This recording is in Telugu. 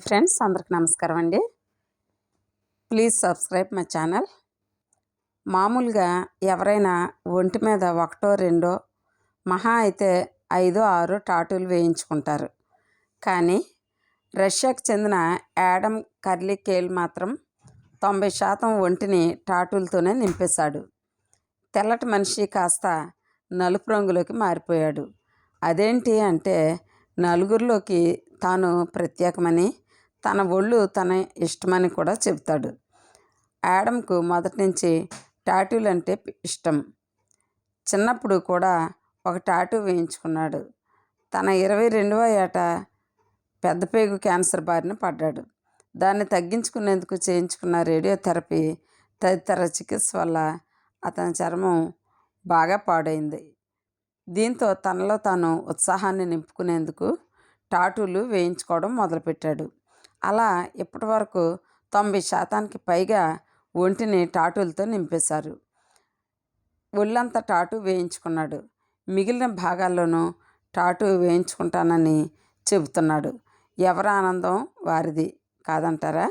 ఫ్రెండ్స్ అందరికి నమస్కారం అండి. Please subscribe my channel. మామూలుగా ఎవరైనా ఒంటి మీద ఒకటో రెండో మహా అయితే 5, 6 టాటూలు వేయించుకుంటారు. కానీ రష్యాకు చెందిన యాడమ్ కర్లీకేల్ మాత్రం 90% ఒంటిని టాటూలతోనే నింపేశాడు. తెల్లటి మనిషి కాస్త నలుపు రంగులోకి మారిపోయాడు. అదేంటి అంటే నలుగురిలోకి తాను ప్రత్యేకమని, తన ఒళ్ళు తన ఇష్టమని కూడా చెబుతాడు. యాడమ్కు మొదటి నుంచి టాటూలు అంటే ఇష్టం. చిన్నప్పుడు కూడా ఒక టాటూ వేయించుకున్నాడు. తన 22వ ఏట పెద్ద పేగు క్యాన్సర్ బారిన పడ్డాడు. దాన్ని తగ్గించుకునేందుకు చేయించుకున్న రేడియోథెరపీ తదితర చికిత్స వల్ల అతని చర్మం బాగా పాడైంది. దీంతో తనలో తాను ఉత్సాహాన్ని నింపుకునేందుకు టాటూలు వేయించుకోవడం మొదలుపెట్టాడు. అలా ఇప్పటి వరకు 90% పైగా ఒంటిని టాటూలతో నింపేశారు. ఒళ్ళంతా టాటూ వేయించుకున్నాడు. మిగిలిన భాగాల్లోనూ టాటూ వేయించుకుంటానని చెబుతున్నాడు. ఎవరి ఆనందం వారిది కాదంటారా?